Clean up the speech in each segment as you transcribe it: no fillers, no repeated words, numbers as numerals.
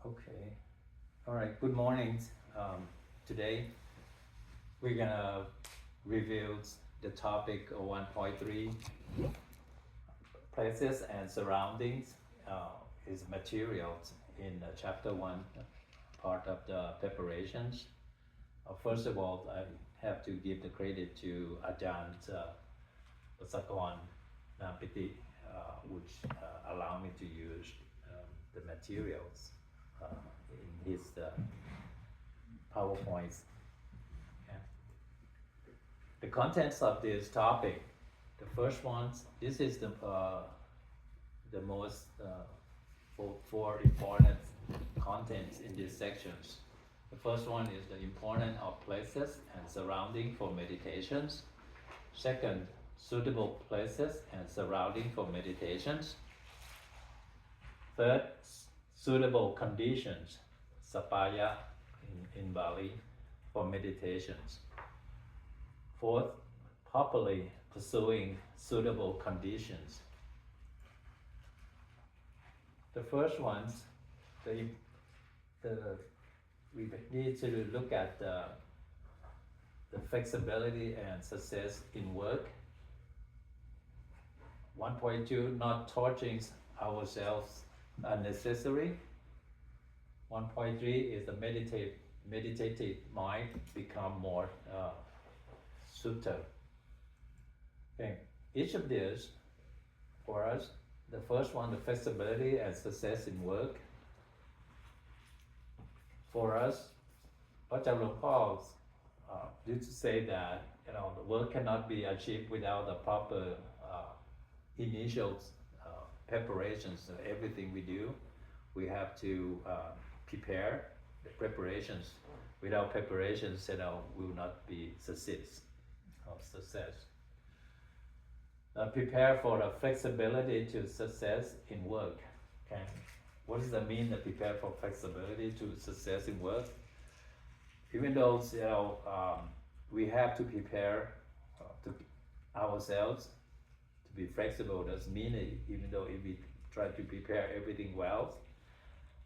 Okay. All right. Good morning. Today we're gonna review the topic of 1.3 places and surroundings is materials in chapter 1 part of the preparations. First of all, I have to give the credit to Ajahn Sakon Nampiti, which allow me to use the materials in his PowerPoints. Okay. The contents of this topic, the first one, this is the most four important contents in these sections. The first one is the importance of places and surrounding for meditations. Second, suitable places and surrounding for meditations. Third, suitable conditions, sapaya in Bali, for meditations. Fourth, properly pursuing suitable conditions. The first ones, we need to look at the flexibility and success in work. 1.2, not torturing ourselves unnecessary. 1.3 is the meditative mind become more subtle. Okay. Each of these, for us, the first one, the flexibility and success in work. For us, Paul Paul used to say that the work cannot be achieved without the proper initial preparations. Everything we do, we have to prepare the preparations. Without preparations, will not be success. Prepare for the flexibility to success in work. Okay, what does that mean? To prepare for flexibility to success in work. Even though we have to prepare to ourselves to be flexible, doesn't mean even though if we try to prepare everything well,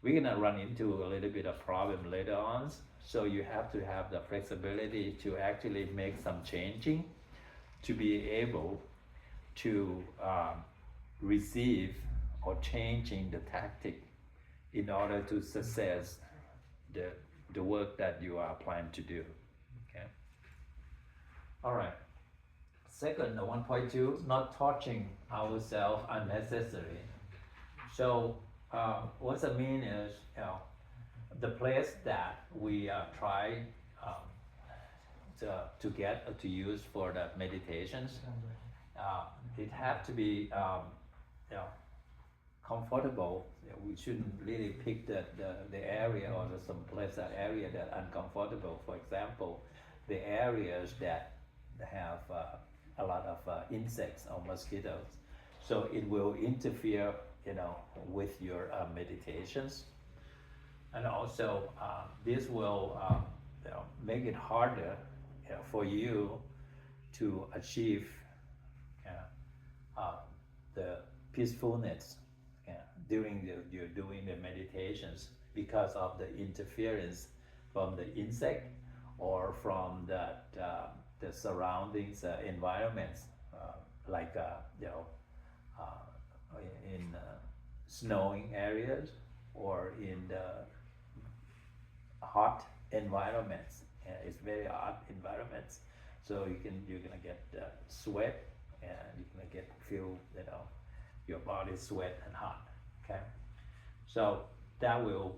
we're gonna run into a little bit of problem later on. So you have to have the flexibility to actually make some changing to be able to receive or changing the tactic in order to success the work that you are planning to do. Okay. All right. Second, 1.2, not touching ourselves unnecessary. So what that mean is, the place that we try to get or to use for the meditations, it have to be comfortable. We shouldn't really pick the area or some place, that area that uncomfortable. For example, the areas that have a lot of insects or mosquitoes, so it will interfere with your meditations, and also this will make it harder for you to achieve the peacefulness during you're doing the meditations, because of the interference from the insect or from the surroundings environments, like in snowing areas or in the hot environments. It's very hot environments, so you're gonna get sweat, and you're gonna feel your body sweat and hot. Okay, so that will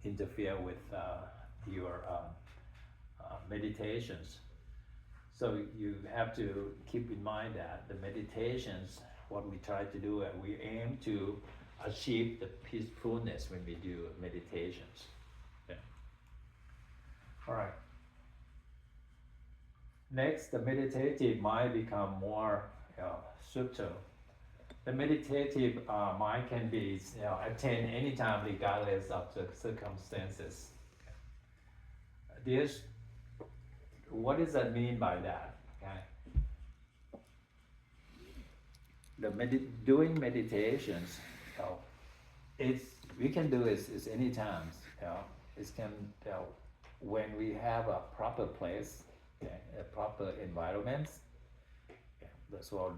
interfere with your meditations. So you have to keep in mind that the meditations, what we try to do, and we aim to achieve the peacefulness when we do meditations. Okay. All right. Next, the meditative mind become more subtle. The meditative mind can be attained anytime, regardless of the circumstances. This, what does that mean by that? Okay. Doing meditations, we can do is any times, it can, when we have a proper place, okay, a proper environment, okay, that's what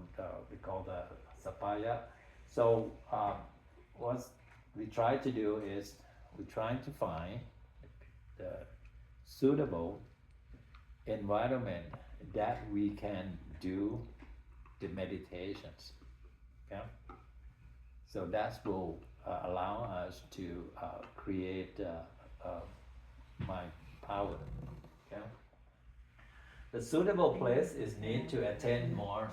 we call the sapaya. So what we try to do is we try to find the suitable environment that we can do the meditations. Okay, so that will allow us to create mind power. Okay, the suitable place is need to attend more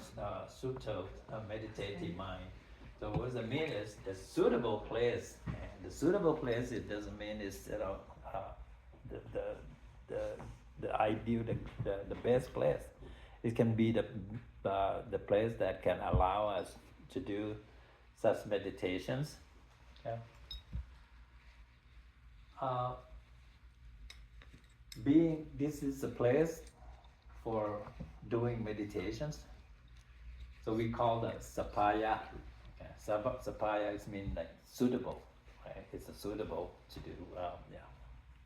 subtle meditative mind. So what does it mean is the suitable place. And the suitable place, it doesn't mean it's the ideal, the best place. It can be the place that can allow us to do such meditations. Okay. This is a place for doing meditations. So we call that sapaya. Okay. Sapaya is mean like suitable, right? It's a suitable to do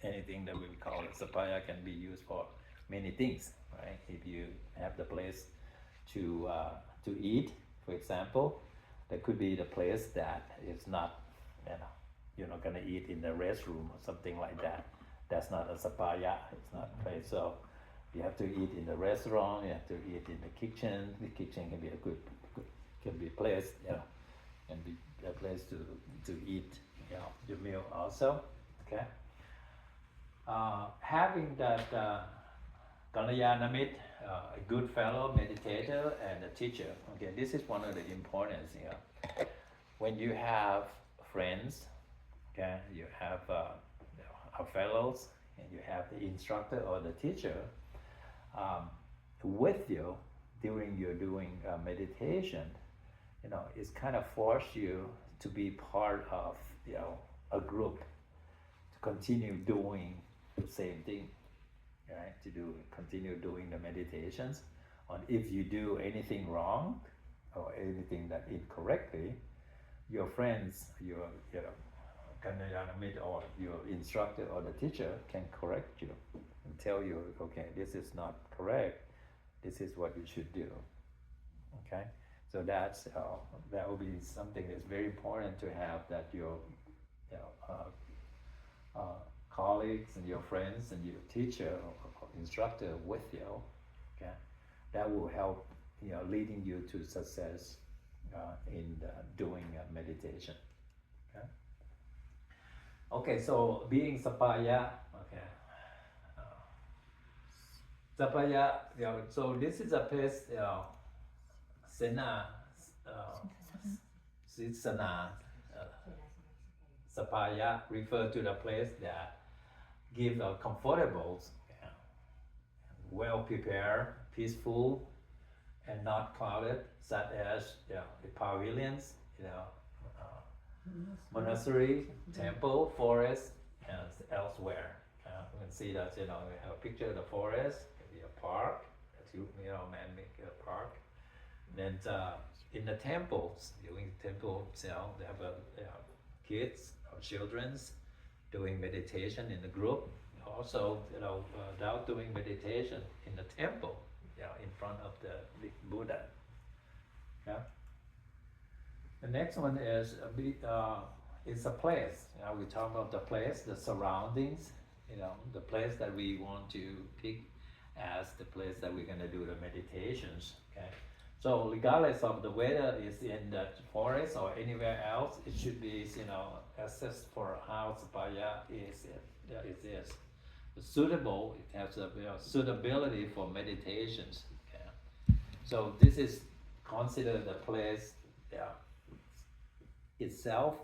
anything that we call it. Sapaya can be used for many things, right? If you have the place to eat, for example, that could be the place that is not, you're not gonna eat in the restroom or something like that. That's not a sapaya. It's not right. So you have to eat in the restaurant. You have to eat in the kitchen. The kitchen can be a can be a place, can be a place to eat, your meal also. Okay. Having that Kalyanamit, a good fellow meditator and a teacher. Okay, this is one of the importance. When you have friends, okay, you have our fellows, and you have the instructor or the teacher with you during your doing meditation, it's kind of force you to be part of a group to continue doing the same thing, right? Continue doing the meditations. And if you do anything wrong or anything that incorrectly, your friends, your Kalyanamit or your instructor or the teacher can correct you and tell you, okay, this is not correct. This is what you should do. Okay, so that will be something that's very important to have, that your colleagues and your friends and your teacher or instructor with you. Okay, that will help leading you to success in doing meditation. Okay. Okay, so being sapaya. Okay. Sapaya. So this is a place. Sitsana. Sapaya refer to the place that give a comfortable, well prepared, peaceful, and not crowded, such as the pavilions, monastery, temple, forest, and elsewhere. You can see that we have a picture of the forest, maybe a park, man-made park. And then in the temples, during the temples, they have kids or children's doing meditation in the group. Also, without doing meditation in the temple, in front of the big Buddha. Yeah. The next one is a place. We talk about the place, the surroundings. The place that we want to pick as the place that we're going to do the meditations. Okay. So regardless of the whether it's in the forest or anywhere else, it should be assessed for how sapaya is. Suitable. It has a suitability for meditations. Okay. So this is considered the place itself,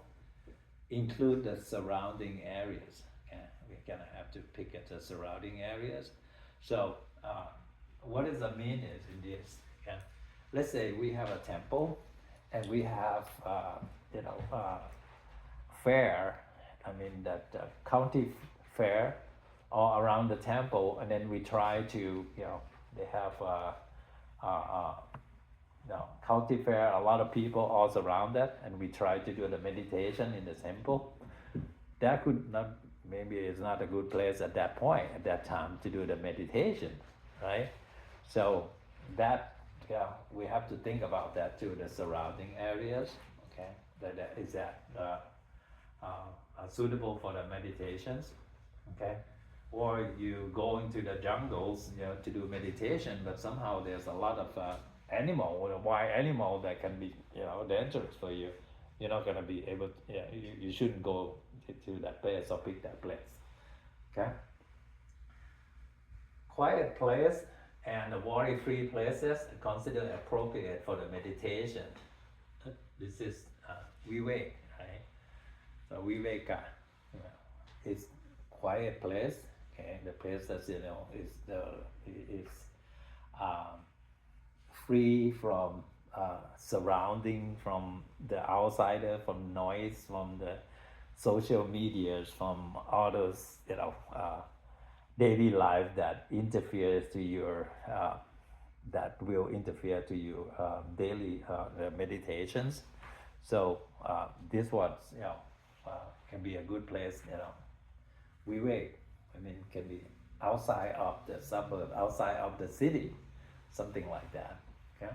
include the surrounding areas. Okay. We're gonna have to pick at the surrounding areas. So what does that mean is in this? Okay. Let's say we have a temple and we have fair. I mean that county fair all around the temple, and then we try to they have cultivate a lot of people all around that, and we try to do the meditation in the temple. That could not, maybe it's not a good place at that point, at that time, to do the meditation, right? So that, we have to think about that too, the surrounding areas, okay? Is that suitable for the meditations, okay? Or you go into the jungles, to do meditation, but somehow there's a lot of wild animal that can be, dangerous for you. You're not gonna be able to, you shouldn't go to that place or pick that place, okay? Quiet place and worry-free places are considered appropriate for the meditation. This is vivek, right? So viveka is quiet place, okay? The place that is free from surrounding, from the outsider, from noise, from the social medias, from others, daily life that interferes to your that will interfere to your daily meditations. So this one, can be a good place. Vivek, can be outside of the suburb, outside of the city, something like that. Okay.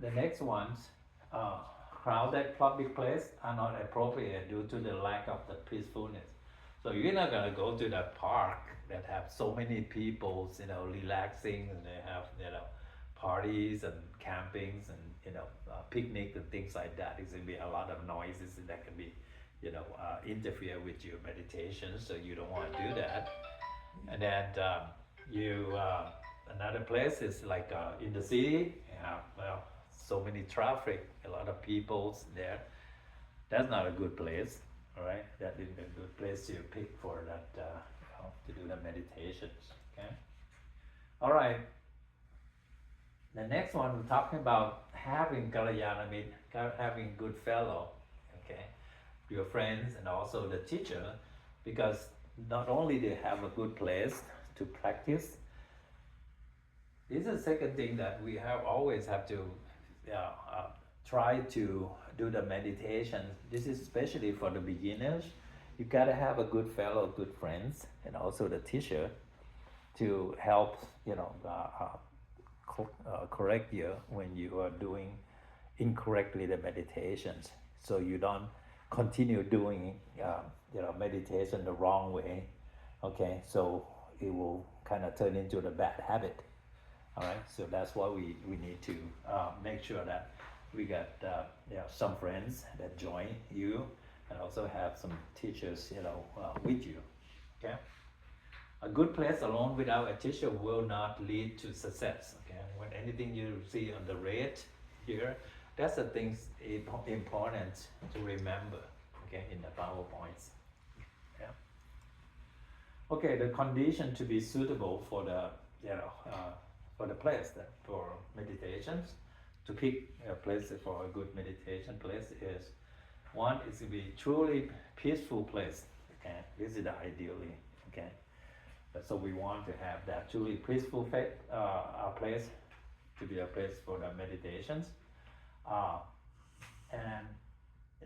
The next ones, crowded public place are not appropriate due to the lack of the peacefulness. So you're not gonna go to that park that have so many people, relaxing, and they have, parties and campings and picnic and things like that. It's gonna be a lot of noises and that can be, interfere with your meditation. So you don't want to do that. And then another place is like in the city. So many traffic, a lot of people there. That's not a good place. All right, that is a good place to pick for that, to do the meditations. Okay. All right. The next one, we're talking about having kalyana mitta, having good fellow. Okay, your friends and also the teacher, because not only they have a good place to practice. This is the second thing that we always have to try to do the meditation. This is especially for the beginners. You gotta have a good fellow, good friends, and also the teacher to help, correct you when you are doing incorrectly the meditations, so you don't continue doing, meditation the wrong way. Okay, so it will kind of turn into the bad habit. All right, so that's why we need to make sure that we got some friends that join you, and also have some teachers, with you. Okay, a good place alone without a teacher will not lead to success. Okay, when anything you see on the red here, that's the things important to remember. Okay, in the PowerPoints. Yeah. Okay, the condition to be suitable for the for the place for meditations, to pick a place for a good meditation place is, one is to be truly peaceful place. Okay, this is the ideally. Okay, so we want to have that truly peaceful place to be a place for the meditations, and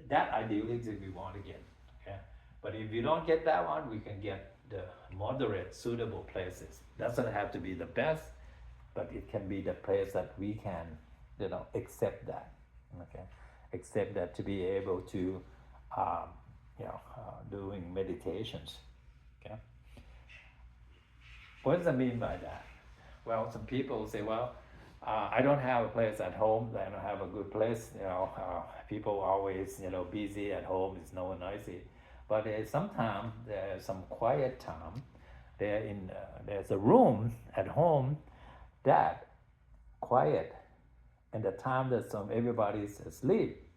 that ideally is we want to get. Okay, but if you don't get that one, we can get the moderate, suitable places. Doesn't have to be the best, but it can be the place that we can, accept that. Okay, accept that to be able to, doing meditations. Okay, what does it mean by that? Well, some people say, well, I don't have a place at home. I don't have a good place. People always, busy at home. It's no noisy. But sometimes there's some quiet time. There's a room at home that quiet, and the time that everybody's asleep,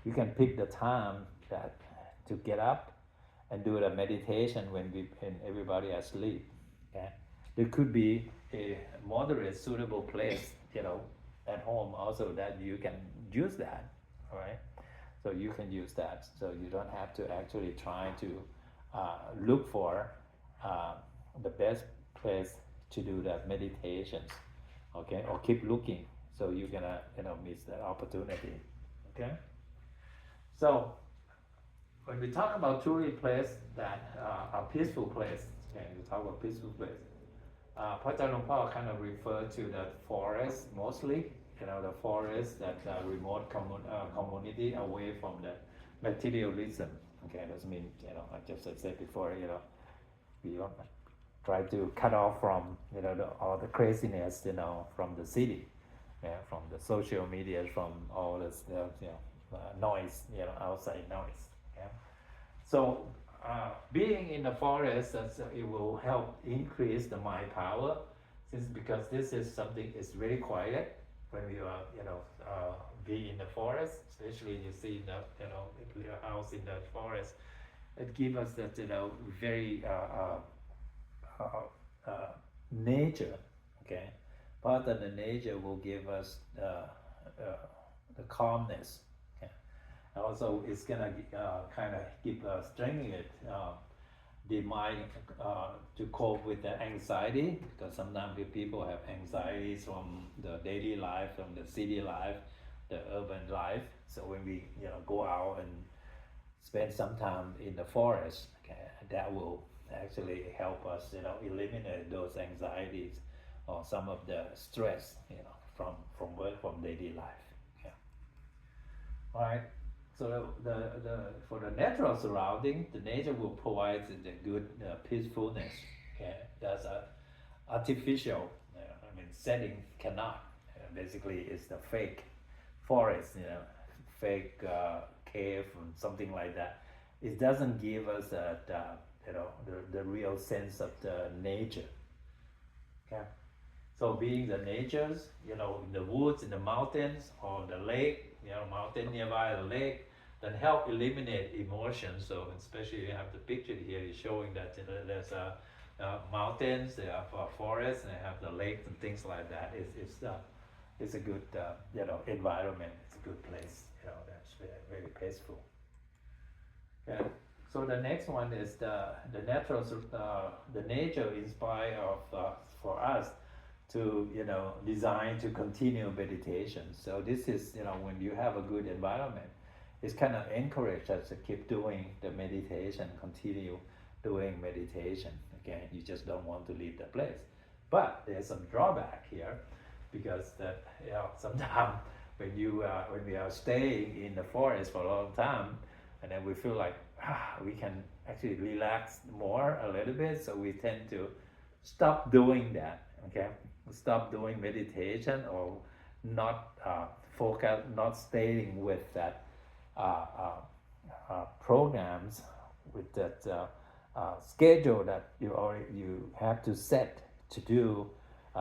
you can pick the time that to get up and do the meditation when everybody is asleep. Okay, there could be a moderate, suitable place, at home also that you can use that. All right, so you can use that. So you don't have to actually try to look for the best place to do that meditations. Okay, or keep looking. so you're gonna miss that opportunity. Okay, so when we talk about truly place that a peaceful place, okay, we talk about peaceful place. พระอาจารย์หลวงพ่อ kind of refer to the forest mostly, the forest that remote community away from the materialism. Okay, doesn't mean, like just I said before, we don't try to cut off from, all the craziness, from the city, from the social media, from all this, noise, outside noise. Yeah. So being in the forest, it will help increase the mind power, because this is something is very quiet when you are, be in the forest, especially you see your house in the forest. It gives us that, very nature, okay. Part of the nature will give us the calmness. Also, it's gonna kind of keep stimulate the mind to cope with the anxiety, because sometimes people have anxieties from the daily life, from the city life, the urban life. So when we go out and spend some time in the forest, okay, that will actually help us eliminate those anxieties or some of the stress from work, from daily life. Yeah. All right. So for the natural surrounding, the nature will provide the good peacefulness. Okay, that's a artificial, setting cannot. Basically, it's the fake forest, fake cave and something like that. It doesn't give us the real sense of the nature. Okay, so being the natures, in the woods, in the mountains, or the lake. Mountain nearby the lake, then help eliminate emotions. So especially you have the picture here is showing that there's mountains, they have forests, and they have the lakes and things like that. It's a good environment. It's a good place. That's very, very peaceful. Okay. So the next one is the natural, the nature inspire for us to design to continue meditation. So this is when you have a good environment, it's kind of encourage us to keep doing the meditation, continue doing meditation. Okay, you just don't want to leave the place. But there's some drawback here, because that sometimes when we are staying in the forest for a long time, and then we feel like we can actually relax more a little bit, so we tend to stop doing that. Okay, stop doing meditation, or not focus, not staying with that programs, with that schedule that you have to set to do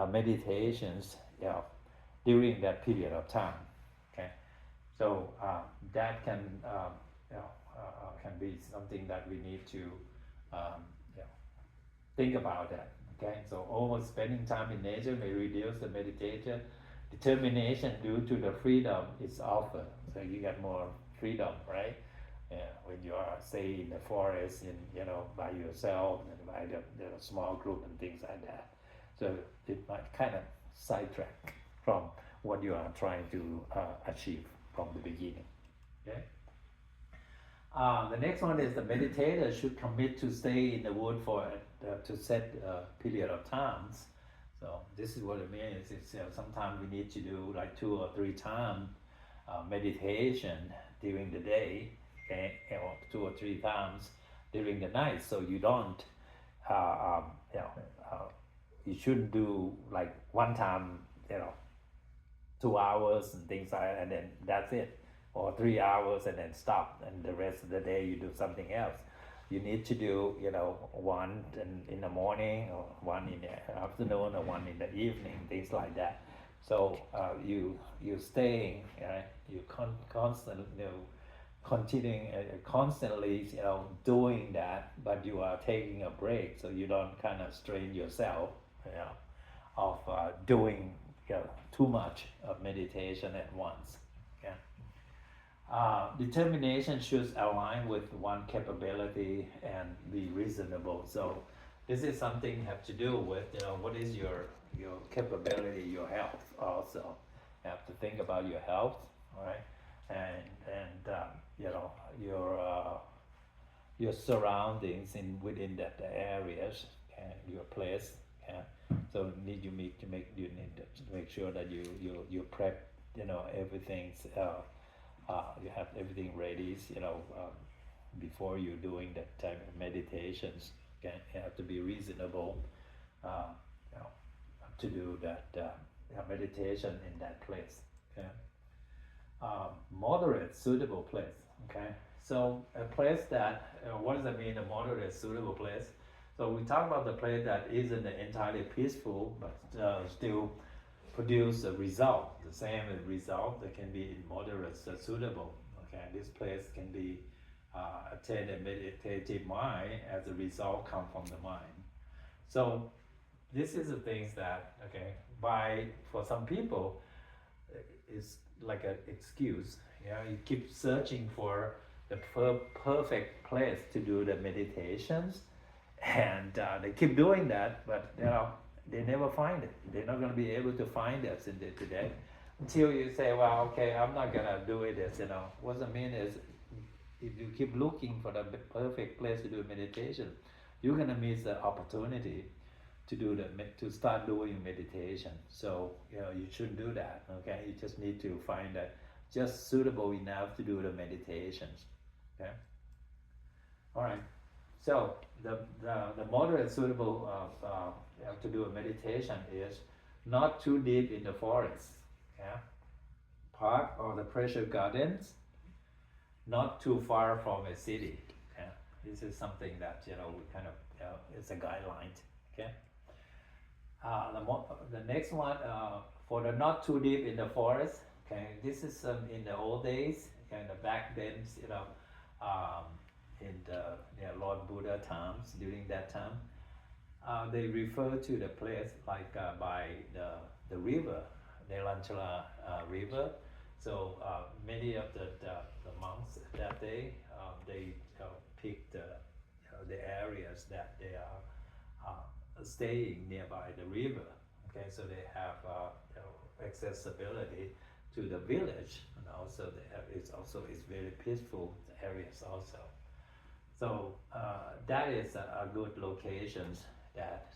meditations during that period of time. Okay, so that can be something that we need to think about that. Okay, so almost spending time in nature may reduce the meditation determination due to the freedom it's offered. So you get more freedom, right? When you are, say, in the forest, by yourself, and by the small group and things like that. So it might kind of sidetrack from what you are trying to achieve from the beginning. Okay. The next one is the meditator should commit to stay in the wood for to set a period of times. So this is what it means. It's sometimes we need to do like 2 or 3 times meditation during the day, okay, or 2 or 3 times during the night. So you don't, you shouldn't do like one time, 2 hours and things like that, and then that's it. Or 3 hours and then stop, and the rest of the day you do something else. You need to do, one in the morning, or one in the afternoon, or one in the evening, things like that. So you staying, you constantly, doing that, but you are taking a break, so you don't kind of strain yourself, of doing too much of meditation at once. Okay. Determination should align with one capability and be reasonable. So this is something have to do with what is your capability, your health also. You have to think about your health, right? And you know your surroundings within that areas and your place. So you need to make sure that you prep, everything's you have everything ready, before you're doing that type of meditations. Okay, you have to be reasonable, uh, you know, to do that meditation in that place. Okay, moderate, suitable place. Okay, so a place that what does that mean? A moderate, suitable place. So we talk about the place that isn't entirely peaceful, but still produce a result, the same result that can be in moderate, suitable. Okay, this place can be attain a meditative mind as a result come from the mind. So this is the things that for some people is like an excuse. You keep searching for the perfect place to do the meditations, and they keep doing that, but they never find it. They're not going to be able to find it today until you say, well, okay, I'm not going to do it. What I mean is, if you keep looking for the perfect place to do meditation, you're going to miss the opportunity to start doing meditation. So you shouldn't do that. Okay, you just need to find that just suitable enough to do the meditations. Okay, all right. So the moderate suitable to do a meditation is not too deep in the forest, park or the pressure gardens, not too far from a city. This is something that we kind of it's a guideline. Okay. The next one for the not too deep in the forest. Okay, this is in the old days, kind of back then, in the Lord Buddha times. During that time, they refer to the place like by the river, the Lanchala River. So many of the monks that day they picked the areas that they are staying nearby the river. Okay, so they have accessibility to the village, and also it's very peaceful areas also. So that is a good locations that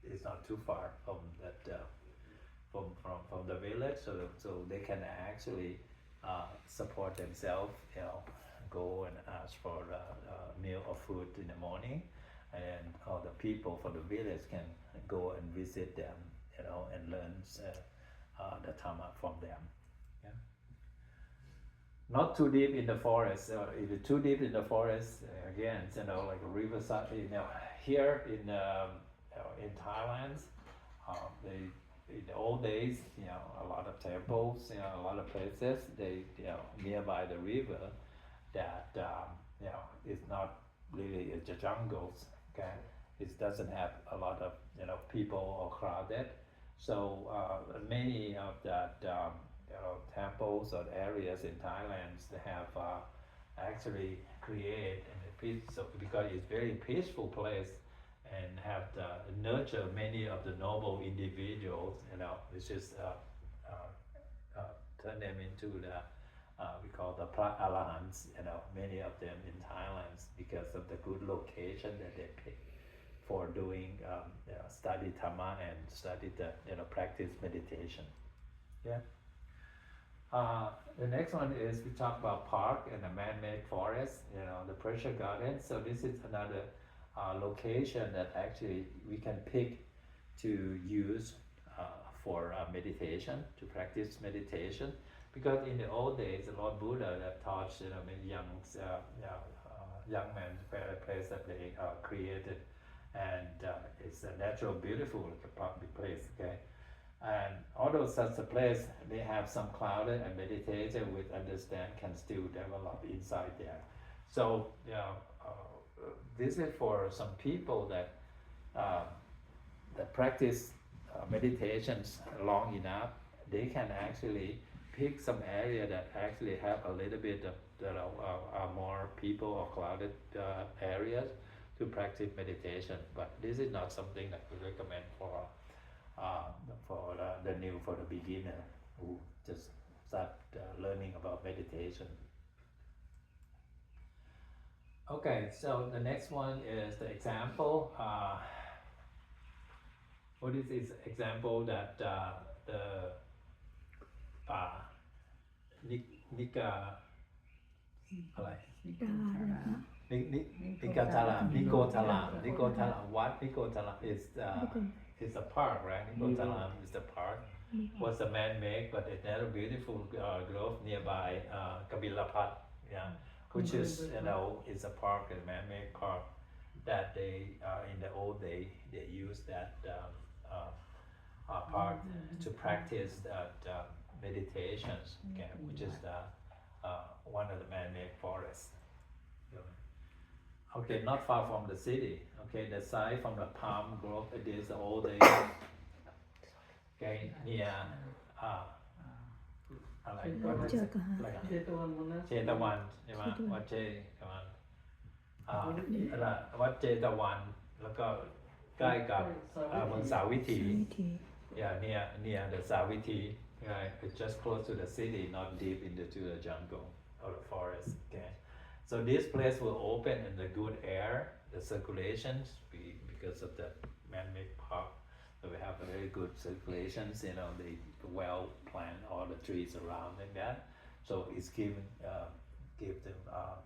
is not too far from that from the village, so they can actually support themselves. Go and ask for a meal or food in the morning, and all the people from the village can go and visit them, and learn the Dhamma from them. Yeah. Not too deep in the forest. If you're too deep in the forest, again, like a riverside. Here in Thailand, in the old days, a lot of temples, a lot of places, they, nearby the river, that it's not really the jungles. Okay, it doesn't have a lot of people or crowded. So many of that temples or areas in Thailand, they have actually created so because it's very peaceful place, and have nurture many of the noble individuals. It's just turn them into the we call the Arahants. Many of them in Thailand, because of the good location that they pick for doing study Dhamma and study the practice meditation. Yeah. The next one is we talk about park and a man-made forest. The pressure garden. So this is another location that actually we can pick to use for meditation, to practice meditation. Because in the old days, the Lord Buddha that taught many young men a place that they created, and it's a natural, beautiful place. Okay, and although such a place may have some clouded, and meditator with understand can still develop inside there. So this is for some people that practice meditations long enough. They can actually pick some area that actually have a little bit of more people or crowded areas to practice meditation. But this is not something that we recommend for the beginner. who just start learning about meditation. Okay, so the next one is the example. What is this example that the Nika อะไร Nicotalam. What Nicotalam is a park, right? Nicotalam is the park. Was a man-made, but another beautiful grove nearby Kabilapat, yeah, which is is a park, a man-made park that they in the old day they used that park to practice meditations, okay, which is the one of the man-made forests. Okay, not far from the city. Okay, the side from the palm grove. It is the old day. Okay, near อะไรวัดเจตวันใช่ไหมวัดเจตวันวัดเจตวันแล้วก็ใกล้กับเมืองสาวิถี yeah near the สาวิถี yeah, it's just close to the city, not deep into the jungle or the forest. Okay, so this place will open in the good air, the circulations because of the man-made park. So we have a very good circulations, they well plant all the trees around like that. So it's give them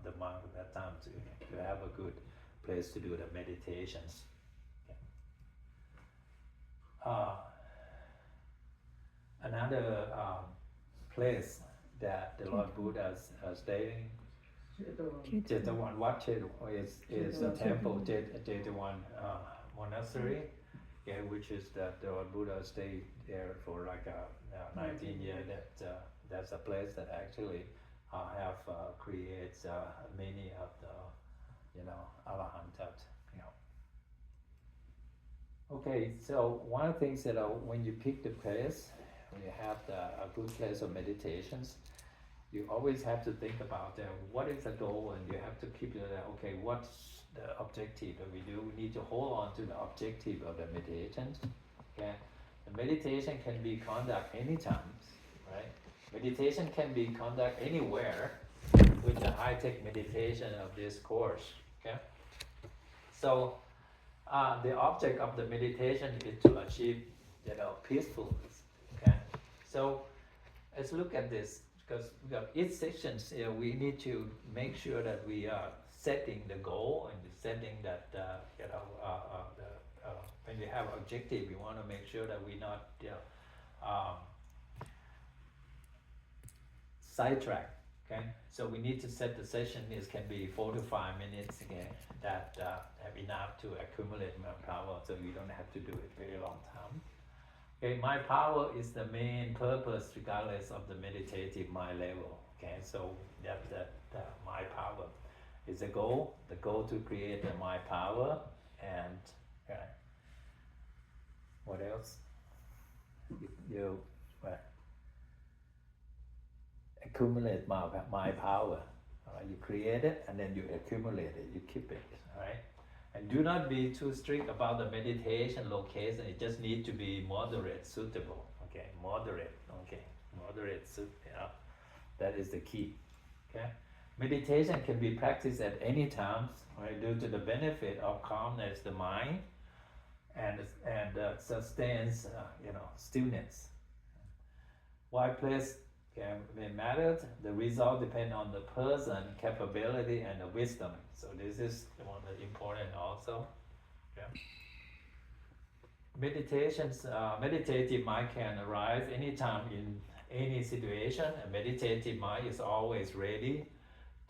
the monk that time to have a good place to do the meditations. Okay. Another place that the Lord Buddha is staying, Jetavan Wat is a temple, Jetavan monastery. Okay, which is that the Lord Buddha stayed there for like 19 years. That's a place that actually have creates many of the Arahantas. Okay, so one of the things that when you pick the place, when you have a good place of meditations, you always have to think about what is the goal, and you have to keep it okay, what's the objective that we do. We need to hold on to the objective of the meditation. Okay, the meditation can be conducted anytime, right? Meditation can be conducted anywhere with the high-tech meditation of this course. Okay, so the object of the meditation is to achieve peacefulness. Okay, so let's look at this, because each section we need to make sure that we are setting the goal and setting that when we have objective, we want to make sure that we not sidetrack. Okay, so we need to set the session. This can be 4 to 5 minutes again, that have enough to accumulate my power, so you don't have to do it very long time. Okay, my power is the main purpose regardless of the meditative mind level. Okay, so that my power is the goal to create the mind power. And what else? You accumulate my power. You create it and then you accumulate it, you keep it. All right, and do not be too strict about the meditation location. It just needs to be moderate, suitable. Okay, moderate. Okay, moderate. That is the key. Okay, meditation can be practiced at any time, right, due to the benefit of calmness the mind and sustains stillness. Why place may matter? The result depends on the person, capability, and the wisdom. So this is one that's important also. Okay. Meditative mind can arise anytime in any situation. A meditative mind is always ready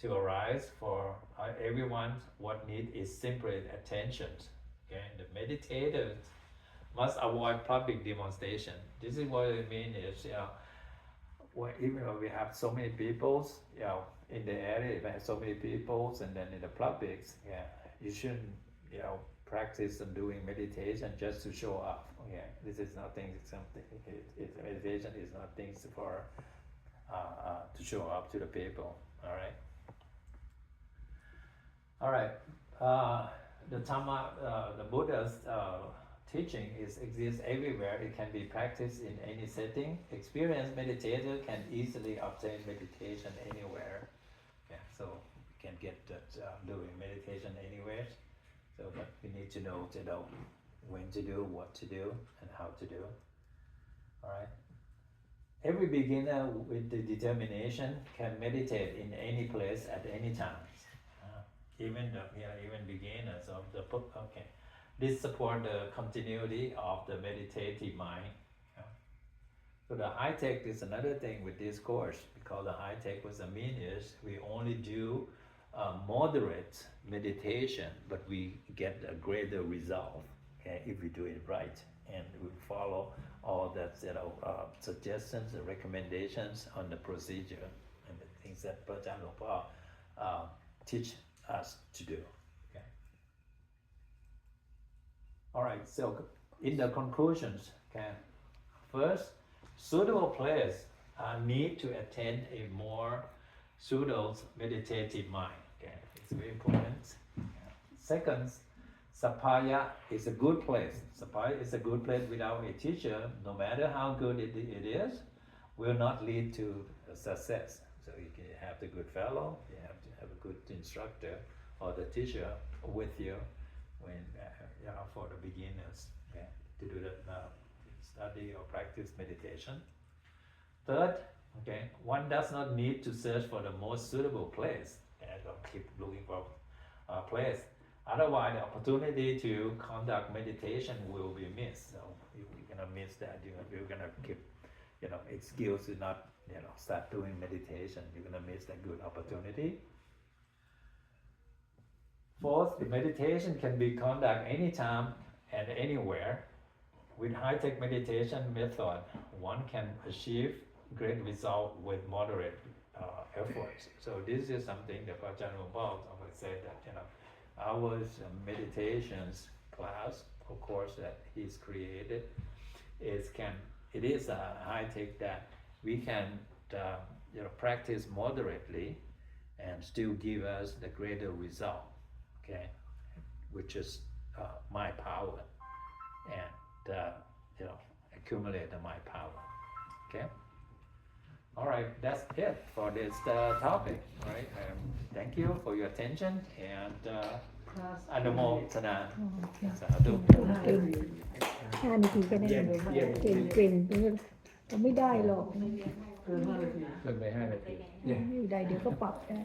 to arise for everyone. What need is simply attention. Okay, the meditators must avoid public demonstration. This is what it means is, even though we have so many people, in the area, we have so many people, and then in the public, you shouldn't, practice and doing meditation just to show off. Okay, this is nothing. Meditation is not things for to show up to the people. All right. All right. The Buddha's teaching exists everywhere. It can be practiced in any setting. Experienced meditator can easily obtain meditation anywhere. Yeah, so we can get that doing meditation anywhere. So, but we need to know when to do, what to do, and how to do. All right. Every beginner with the determination can meditate in any place at any time. Even beginners of the book. Okay. This supports the continuity of the meditative mind. So the high tech is another thing with this course, because the high tech was is we only do moderate meditation, but we get a greater result, okay, if we do it right and we follow all the suggestions and recommendations on the procedure and the things that Prajan Longpa teach us to do. Okay. All right. So in the conclusions, okay, first, suitable players need to attend a more suitable meditative mind. Okay, it's very important. Second, Sapaya is a good place. Sapaya is a good place without a teacher, no matter how good it is, will not lead to success. So you can have the good fellow, you have to have a good instructor or the teacher with you when for the beginners, okay, to do that study or practice meditation. Third, okay, one does not need to search for the most suitable place and keep looking for a place. Otherwise, the opportunity to conduct meditation will be missed. So if you're gonna miss that, you're gonna keep, excuse to not, start doing meditation. You're gonna miss that good opportunity. Fourth, the meditation can be conducted anytime and anywhere. With high-tech meditation method, one can achieve great result with moderate efforts. So this is something that Prajan Longpa always said that our meditations class, of course, that he's created, it is a high-tech that we can practice moderately and still give us the greater result. Okay, which is my power and accumulate my power. Okay. All right, that's it for this topic. All right. Thank you for your attention and Anumotana. สาธุ 5 นาทีก็ได้เก่งแต่ไม่ได้หรอก เกิน5 นาที เกินไป5 นาที ไม่ได้เดี๋ยวก็ปรับได้